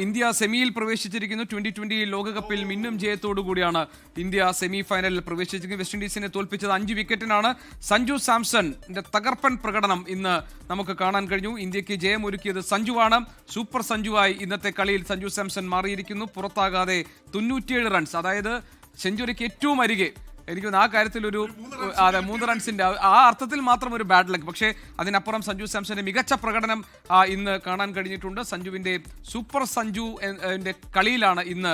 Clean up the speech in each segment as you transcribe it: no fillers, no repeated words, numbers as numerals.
India സെമിയിൽ പ്രവേശിച്ചിരിക്കുന്നു. 2020 ലോകകപ്പിൽ മിന്നും ജയത്തോടു കൂടിയാണ് ഇന്ത്യ സെമി ഫൈനലിൽ പ്രവേശിച്ചിരിക്കുന്നത്. വെസ്റ്റ് ഇൻഡീസിനെ തോൽപ്പിച്ചത് 5 വിക്കറ്റിനാണ്. സഞ്ജു സാംസന്റെ തകർപ്പൻ പ്രകടനം ഇന്ന് നമുക്ക് കാണാൻ കഴിഞ്ഞു. ഇന്ത്യക്ക് ജയമൊരുക്കിയത് സഞ്ജുവാണ്. സൂപ്പർ സഞ്ജുവായി ഇന്നത്തെ കളിയിൽ സഞ്ജു സാംസൺ മാറിയിരിക്കുന്നു. പുറത്താകാതെ 97 റൺസ്, അതായത് സെഞ്ചുറിക്ക് ഏറ്റവും അരികെ. എനിക്ക് ആ കാര്യത്തിൽ ഒരു 3 റൺസിന്റെ ആ അർത്ഥത്തിൽ മാത്രം ഒരു ബാഡ് ലക്ക്. പക്ഷേ അതിനപ്പുറം സഞ്ജു സാംസന്റെ മികച്ച പ്രകടനം ഇന്ന് കാണാൻ കഴിഞ്ഞിട്ടുണ്ട്. സഞ്ജുവിന്റെ സൂപ്പർ സഞ്ജു കളിയിലാണ് ഇന്ന്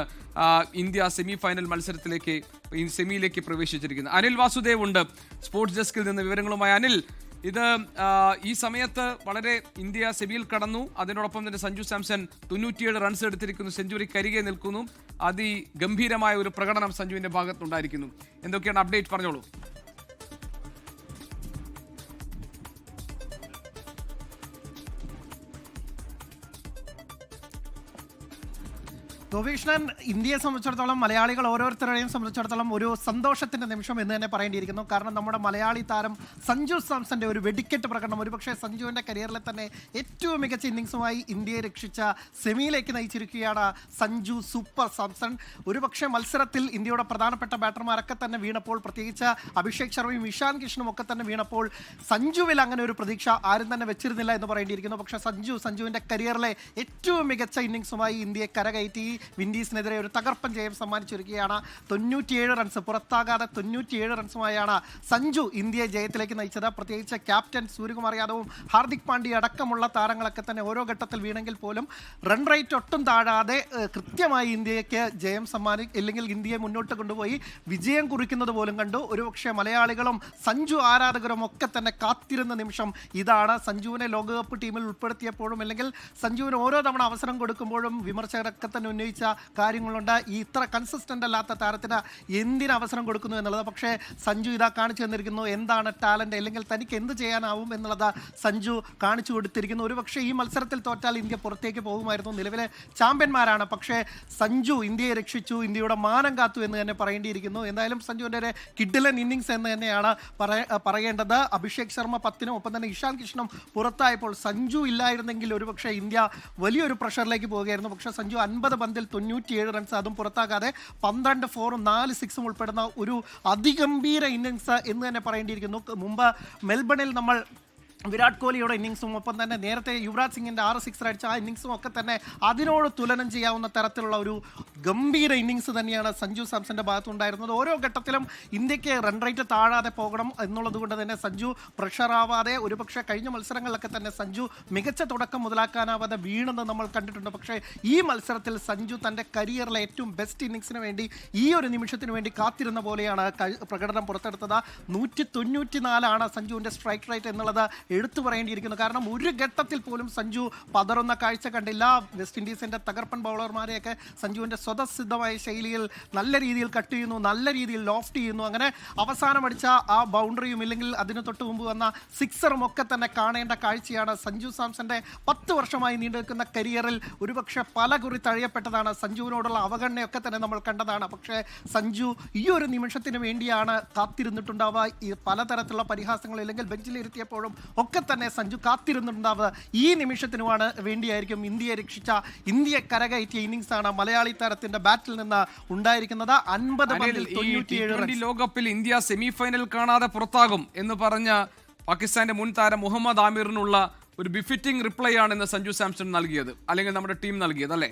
ഇന്ത്യ സെമി ഫൈനൽ സെമിയിലേക്ക് പ്രവേശിച്ചിരിക്കുന്നത്. അനിൽ വാസുദേവ് ഉണ്ട് സ്പോർട്സ് ഡെസ്കിൽ നിന്ന് വിവരങ്ങളുമായി. അനിൽ, ഇത് ഈ സമയത്ത് വളരെ ഇന്ത്യ സെമിയിൽ കടന്നു. അതിനോടൊപ്പം തന്നെ സഞ്ജു സാംസൺ 97 റൺസ് എടുത്തിരിക്കുന്നു, സെഞ്ചുറി കരികെ നിൽക്കുന്നു. അതിഗംഭീരമായ ഒരു പ്രകടനം സഞ്ജുവിന്റെ ഭാഗത്തുണ്ടായിരിക്കുന്നു. എന്തൊക്കെയാണ് അപ്ഡേറ്റ്, പറഞ്ഞോളൂ. ഗോപീഷ്ണൻ, ഇന്ത്യയെ സംബന്ധിച്ചിടത്തോളം, മലയാളികൾ ഓരോരുത്തരുടെയും സംബന്ധിച്ചിടത്തോളം ഒരു സന്തോഷത്തിന്റെ നിമിഷം എന്ന് തന്നെ പറയേണ്ടിയിരിക്കുന്നു. കാരണം നമ്മുടെ മലയാളി താരം സഞ്ജു സാംസന്റെ ഒരു വെടിക്കെട്ട് പ്രകടനം, ഒരുപക്ഷെ സഞ്ജുവിന്റെ കരിയറിലെ തന്നെ ഏറ്റവും മികച്ച ഇന്നിങ്സുമായി ഇന്ത്യയെ രക്ഷിച്ച സെമിയിലേക്ക് നയിച്ചിരിക്കുകയാണ് സഞ്ജു സൂപ്പർ സാംസൺ. ഒരുപക്ഷെ മത്സരത്തിൽ ഇന്ത്യയുടെ പ്രധാനപ്പെട്ട ബാറ്റർമാരൊക്കെ തന്നെ വീണപ്പോൾ, പ്രത്യേകിച്ച് അഭിഷേക് ശർമ്മയും ഇഷാൻ കിഷനും ഒക്കെ തന്നെ വീണപ്പോൾ, സഞ്ജുവിൽ അങ്ങനെ ഒരു പ്രതീക്ഷ ആരും തന്നെ വെച്ചിരുന്നില്ല എന്ന് പറയേണ്ടിയിരിക്കുന്നു. പക്ഷേ സഞ്ജുവിന്റെ കരിയറിലെ ഏറ്റവും മികച്ച ഇന്നിങ്സുമായി ഇന്ത്യയെ കരകയറ്റി വിൻഡീസിനെതിരെ ഒരു തകർപ്പൻ ജയം സമ്മാനിച്ചിരിക്കുകയാണ്. 97 റൺസ്, പുറത്താകാതെ 97 റൺസുമായാണ് സഞ്ജു ഇന്ത്യയെ ജയത്തിലേക്ക് നയിച്ചത്. പ്രത്യേകിച്ച് ക്യാപ്റ്റൻ സൂര്യകുമാർ യാദവും ഹാർദിക് പാണ്ഡ്യ അടക്കമുള്ള താരങ്ങളൊക്കെ തന്നെ ഓരോ ഘട്ടത്തിൽ വീണെങ്കിൽ പോലും റൺ റേറ്റ് ഒട്ടും താഴാതെ കൃത്യമായി ഇന്ത്യക്ക് ജയം അല്ലെങ്കിൽ ഇന്ത്യയെ മുന്നോട്ട് കൊണ്ടുപോയി വിജയം കുറിക്കുന്നത് പോലും കണ്ടു. ഒരുപക്ഷെ മലയാളികളും സഞ്ജു ആരാധകരും ഒക്കെ തന്നെ കാത്തിരുന്ന നിമിഷം ഇതാണ്. സഞ്ജുവിനെ ലോകകപ്പ് ടീമിൽ ഉൾപ്പെടുത്തിയപ്പോഴും അല്ലെങ്കിൽ സഞ്ജുവിന് ഓരോ തവണ അവസരം കൊടുക്കുമ്പോഴും വിമർശകരൊക്കെ തന്നെ ഉന്നയിച്ച കാര്യങ്ങളുണ്ട്. ഈ ഇത്ര കൺസിസ്റ്റന്റ് അല്ലാത്ത താരത്തിന് എന്തിന് അവസരം കൊടുക്കുന്നു എന്നുള്ളത്. പക്ഷേ സഞ്ജു ഇതാ കാണിച്ചു തന്നിരിക്കുന്നു എന്താണ് ടാലന്റ്, അല്ലെങ്കിൽ തനിക്ക് എന്ത് ചെയ്യാനാവും എന്നുള്ളത് സഞ്ജു കാണിച്ചു കൊടുത്തിരിക്കുന്നു. ഒരുപക്ഷെ ഈ മത്സരത്തിൽ തോറ്റാൽ ഇന്ത്യ പുറത്തേക്ക് പോകുമായിരുന്നു. നിലവിലെ ചാമ്പ്യന്മാരാണ്. പക്ഷേ സഞ്ജു ഇന്ത്യയെ രക്ഷിച്ചു, ഇന്ത്യയുടെ മാനം കാത്തു എന്ന് തന്നെ പറയേണ്ടിയിരിക്കുന്നു. എന്തായാലും സഞ്ജുവിൻ്റെ ഒരു കിഡിലൻ ഇന്നിങ്സ് എന്ന് തന്നെയാണ് പറയേണ്ടത്. അഭിഷേക് ശർമ്മ 10-നും ഒപ്പം തന്നെ ഇഷാൻ കിഷനും പുറത്തായപ്പോൾ സഞ്ജു ഇല്ലായിരുന്നെങ്കിൽ ഒരുപക്ഷെ ഇന്ത്യ വലിയൊരു പ്രഷറിലേക്ക് പോവുകയായിരുന്നു. പക്ഷേ സഞ്ജു 50 പന്തിൽ 97 റൺസ്, അതും പുറത്താകാതെ 12 4-ഉം 4 6-ഉം ഉൾപ്പെടുന്ന ഒരു അതിഗംഭീര ഇന്നിങ്സ് എന്ന് തന്നെ പറയേണ്ടിയിരിക്കുന്നു. മുമ്പ് മെൽബണിൽ നമ്മൾ വിരാട് കോഹ്ലിയുടെ ഇന്നിങ്സും ഒപ്പം തന്നെ നേരത്തെ യുവരാജ് സിംഗിൻ്റെ 6 സിക്സർ അടിച്ച ആ ഇന്നിങ്സും ഒക്കെ തന്നെ അതിനോട് തുലനം ചെയ്യാവുന്ന തരത്തിലുള്ള ഒരു ഗംഭീര ഇന്നിങ്സ് തന്നെയാണ് സഞ്ജു സാംസന്റെ ഭാഗത്തുണ്ടായിരുന്നത്. ഓരോ ഘട്ടത്തിലും ഇന്ത്യക്ക് റൺ റേറ്റ് താഴാതെ പോകണം എന്നുള്ളത് കൊണ്ട് തന്നെ സഞ്ജു പ്രഷറാവാതെ, ഒരുപക്ഷെ കഴിഞ്ഞ മത്സരങ്ങളിലൊക്കെ തന്നെ സഞ്ജു മികച്ച തുടക്കം മുതലാക്കാനാവാതെ വീണെന്ന് നമ്മൾ കണ്ടിട്ടുണ്ട്. പക്ഷേ ഈ മത്സരത്തിൽ സഞ്ജു തൻ്റെ കരിയറിലെ ഏറ്റവും ബെസ്റ്റ് ഇന്നിങ്സിന് വേണ്ടി, ഈ ഒരു നിമിഷത്തിന് വേണ്ടി കാത്തിരുന്ന പോലെയാണ് പ്രകടനം പുറത്തെടുത്തത്. 194 സഞ്ജുവിൻ്റെ സ്ട്രൈക്ക് റേറ്റ് എന്നുള്ളത് എടുത്തു പറയേണ്ടിയിരിക്കുന്നു. കാരണം ഒരു ഘട്ടത്തിൽ പോലും സഞ്ജു പതറുന്ന കാഴ്ച കണ്ടില്ല. വെസ്റ്റ് ഇൻഡീസിന്റെ തകർപ്പൻ ബൗളർമാരെയൊക്കെ സഞ്ജുവിന്റെ സ്വതസിദ്ധമായ ശൈലിയിൽ നല്ല രീതിയിൽ കട്ട് ചെയ്യുന്നു, നല്ല രീതിയിൽ ലോഫ്റ്റ് ചെയ്യുന്നു. അങ്ങനെ അവസാനം അടിച്ച ആ ബൗണ്ടറിയും ഇല്ലെങ്കിൽ അതിന് തൊട്ട് മുമ്പ് വന്ന സിക്സറും ഒക്കെ തന്നെ കാണേണ്ട കാഴ്ചയാണ്. സഞ്ജു സാംസന്റെ 10 വർഷമായി നീണ്ടു നിൽക്കുന്ന കരിയറിൽ ഒരുപക്ഷെ പല കുറി തഴയപ്പെട്ടതാണ്. സഞ്ജുവിനോടുള്ള അവഗണനയൊക്കെ തന്നെ നമ്മൾ കണ്ടതാണ്. പക്ഷേ സഞ്ജു ഈ ഒരു നിമിഷത്തിന് വേണ്ടിയാണ് കാത്തിരുന്നിട്ടുണ്ടാവുക. ഈ പലതരത്തിലുള്ള പരിഹാസങ്ങൾ അല്ലെങ്കിൽ ബെഞ്ചിലിരുത്തിയപ്പോഴും ഒക്കെ തന്നെ സഞ്ജു കാത്തിരുന്നുണ്ടാവുക ഈ നിമിഷത്തിനുമാണ് വേണ്ടിയായിരിക്കും. ഇന്ത്യയെ രക്ഷിച്ച, ഇന്ത്യയെ കരകയറ്റിയ ഇന്നിങ്സാണ് മലയാളി താരത്തിന്റെ ബാറ്റിൽ നിന്ന് ഉണ്ടായിരിക്കുന്നത്. 50 പന്തിൽ 97 ലോകകപ്പിൽ ഇന്ത്യ സെമി ഫൈനൽ കാണാതെ പുറത്താകും എന്ന് പറഞ്ഞ പാകിസ്ഥാന്റെ മുൻ താരം മുഹമ്മദ് ആമിറിനുള്ള ഒരു ബിഫിറ്റിംഗ് റിപ്ലൈ ആണ് ഇന്ന് സഞ്ജു സാംസൺ നൽകിയത്, അല്ലെങ്കിൽ നമ്മുടെ ടീം നൽകിയത്, അല്ലേ?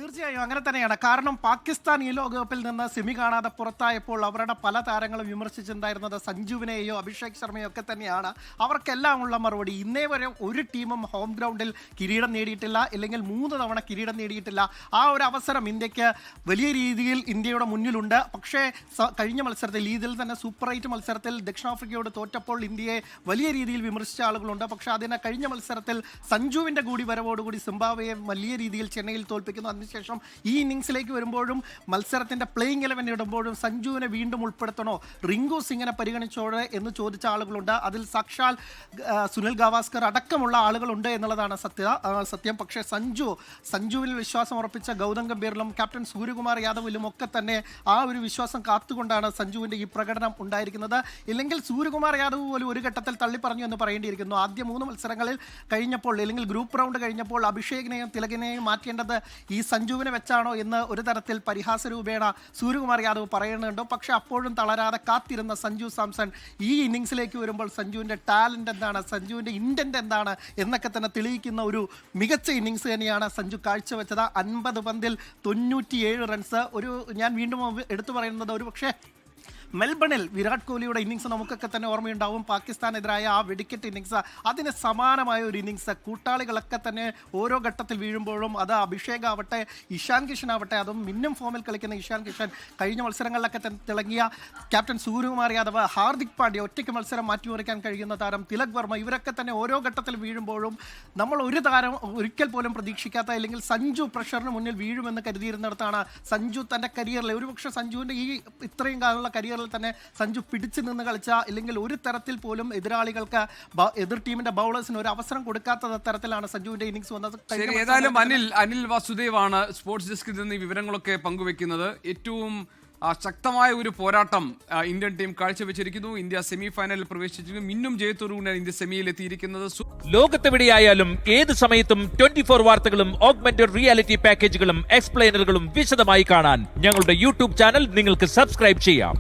തീർച്ചയായും അങ്ങനെ തന്നെയാണ്. കാരണം പാകിസ്ഥാൻ ഈ ലോകകപ്പിൽ നിന്ന് സെമി കാണാതെ പുറത്തായപ്പോൾ അവരുടെ പല താരങ്ങളും വിമർശിച്ചിട്ടുണ്ടായിരുന്നത് സഞ്ജുവിനെയോ അഭിഷേക് ശർമ്മയോ ഒക്കെ തന്നെയാണ്. അവർക്കെല്ലാം ഉള്ള മറുപടി, ഇന്നേ വരെ ഒരു ടീമും ഹോം ഗ്രൗണ്ടിൽ കിരീടം നേടിയിട്ടില്ല, അല്ലെങ്കിൽ 3 തവണ കിരീടം നേടിയിട്ടില്ല. ആ ഒരു അവസരം ഇന്ത്യക്ക് വലിയ രീതിയിൽ ഇന്ത്യയുടെ മുന്നിലുണ്ട്. പക്ഷേ കഴിഞ്ഞ മത്സരത്തിൽ, ഇതിൽ തന്നെ സൂപ്പർ 8 മത്സരത്തിൽ ദക്ഷിണാഫ്രിക്കയോട് തോറ്റപ്പോൾ ഇന്ത്യയെ വലിയ രീതിയിൽ വിമർശിച്ച ആളുകളുണ്ട്. പക്ഷേ അതിന് കഴിഞ്ഞ മത്സരത്തിൽ സഞ്ജുവിൻ്റെ കൂടി വരവോടുകൂടി സിംബാബ്വെയെ വലിയ രീതിയിൽ ചെന്നൈയിൽ തോൽപ്പിക്കുന്നു. അതിനുശേഷം ഈ ഇന്നിങ്സിലേക്ക് വരുമ്പോഴും മത്സരത്തിന്റെ പ്ലേയിങ് 11 ഇടുമ്പോഴും സഞ്ജുവിനെ വീണ്ടും ഉൾപ്പെടുത്തണോ, റിങ്കു സിംഗിനെ പരിഗണിച്ചോടെ എന്ന് ചോദിച്ച ആളുകളുണ്ട്. അതിൽ സാക്ഷാൽ സുനിൽ ഗവാസ്കർ അടക്കമുള്ള ആളുകളുണ്ട് എന്നുള്ളതാണ് സത്യം. പക്ഷേ സഞ്ജുവിൽ വിശ്വാസം ഉറപ്പിച്ച ഗൗതം ഗംഭീറിലും ക്യാപ്റ്റൻ സൂര്യകുമാർ യാദവിലും ഒക്കെ തന്നെ ആ ഒരു വിശ്വാസം കാത്തുകൊണ്ടാണ് സഞ്ജുവിന്റെ ഈ പ്രകടനം ഉണ്ടായിരിക്കുന്നത്. ഇല്ലെങ്കിൽ സൂര്യകുമാർ യാദവ് പോലും ഒരു ഘട്ടത്തിൽ തള്ളിപ്പറഞ്ഞു എന്ന് പറയേണ്ടിയിരിക്കുന്നു. ആദ്യ 3 മത്സരങ്ങളിൽ കഴിഞ്ഞപ്പോൾ, അല്ലെങ്കിൽ ഗ്രൂപ്പ് റൗണ്ട് കഴിഞ്ഞപ്പോൾ അഭിഷേകിനെയും തിലകിനെയും മാറ്റേണ്ടത് ഈ സഞ്ജുവിനെ വെച്ചാണോ എന്ന് ഒരു തരത്തിൽ പരിഹാസ രൂപേണ സൂര്യകുമാർ യാദവ് പറയുന്നുണ്ടോ. പക്ഷെ അപ്പോഴും തളരാതെ കാത്തിരുന്ന സഞ്ജു സാംസൺ ഈ ഇന്നിങ്സിലേക്ക് വരുമ്പോൾ സഞ്ജുവിന്റെ ടാലന്റ് എന്താണ്, സഞ്ജുവിന്റെ ഇന്റന്റ് എന്താണ് എന്നൊക്കെ തന്നെ തെളിയിക്കുന്ന ഒരു മികച്ച ഇന്നിങ്സ് തന്നെയാണ് സഞ്ജു കാഴ്ചവെച്ചത്. 50 പന്തിൽ 97 റൺസ്. ഞാൻ വീണ്ടും എടുത്തു പറയുന്നത് ഒരു പക്ഷേ മെൽബണിൽ വിരാട് കോഹ്ലിയുടെ ഇന്നിങ്സ് നമുക്കൊക്കെ തന്നെ ഓർമ്മയുണ്ടാവും. പാകിസ്ഥാനെതിരായ ആ വെടിക്കെട്ട് ഇന്നിങ്സ്, അതിന് സമാനമായ ഒരു ഇന്നിങ്സ്. കൂട്ടാളികളൊക്കെ തന്നെ ഓരോ ഘട്ടത്തിൽ വീഴുമ്പോഴും അത് അഭിഷേക് ആവട്ടെ, ഇഷാൻ കിഷൻ ആവട്ടെ, അതും മിന്നും ഫോമിൽ കളിക്കുന്ന ഇഷാൻ കിഷൻ, കഴിഞ്ഞ മത്സരങ്ങളിലൊക്കെ തിളങ്ങിയ ക്യാപ്റ്റൻ സൂര്യകുമാർ യാദവ്, ഹാർദിക് പാണ്ഡ്യ, ഒറ്റയ്ക്ക് മത്സരം മാറ്റിമറിക്കാൻ കഴിയുന്ന താരം തിലക് വർമ്മ, ഇവരൊക്കെ തന്നെ ഓരോ ഘട്ടത്തിൽ വീഴുമ്പോഴും നമ്മൾ ഒരു താരം ഒരിക്കൽ പോലും പ്രതീക്ഷിക്കാത്ത, അല്ലെങ്കിൽ സഞ്ജു പ്രഷറിന് മുന്നിൽ വീഴുമെന്ന് കരുതിയിരുന്നിടത്താണ് സഞ്ജു തൻ്റെ കരിയറിൽ, ഒരുപക്ഷെ സഞ്ജുവിൻ്റെ ഈ ഇത്രയും കാലമുള്ള കരിയറിൽ തന്നെ സഞ്ജു പിടിച്ചു നിന്ന് കളിച്ച, ഇല്ലെങ്കിൽ ഒരു തരത്തിൽ പോലും എതിരാളികൾക്ക്, എതിർ ടീമിന്റെ ബൗളേഴ്സിന് ഒരു അവസരം കൊടുക്കാത്ത തരത്തിലാണ് സഞ്ജുവിന്റെ ഇന്നിങ്സ് വന്നത്. ഏതായാലും അനിൽ വാസുദേവാണ് സ്പോർട്സ് ഡെസ്കിൽ നിന്ന് ഈ വിവരങ്ങളൊക്കെ പങ്കുവെക്കുന്നത്. ഏറ്റവും ശക്തമായ ഒരു പോരാട്ടം ഇന്ത്യൻ ടീം കാഴ്ചവെച്ചിരിക്കുന്നു. ഇന്ത്യ സെമി ഫൈനലിൽ പ്രവേശിച്ചിരിക്കുന്നു. മിന്നും ജയത്തോടുകൂടിയാണ് ഇന്ത്യ സെമിയിൽ എത്തിയിരിക്കുന്നത്. ലോകത്തെവിടെയായാലും ഏത് സമയത്തും 24 വാർത്തകളും ഓഗ്മെന്റഡ് റിയാലിറ്റി പാക്കേജുകളും എക്സ്പ്ലെയിനറുകളും വിശദമായി കാണാൻ ഞങ്ങളുടെ യൂട്യൂബ് ചാനൽ നിങ്ങൾക്ക് സബ്സ്ക്രൈബ് ചെയ്യാം.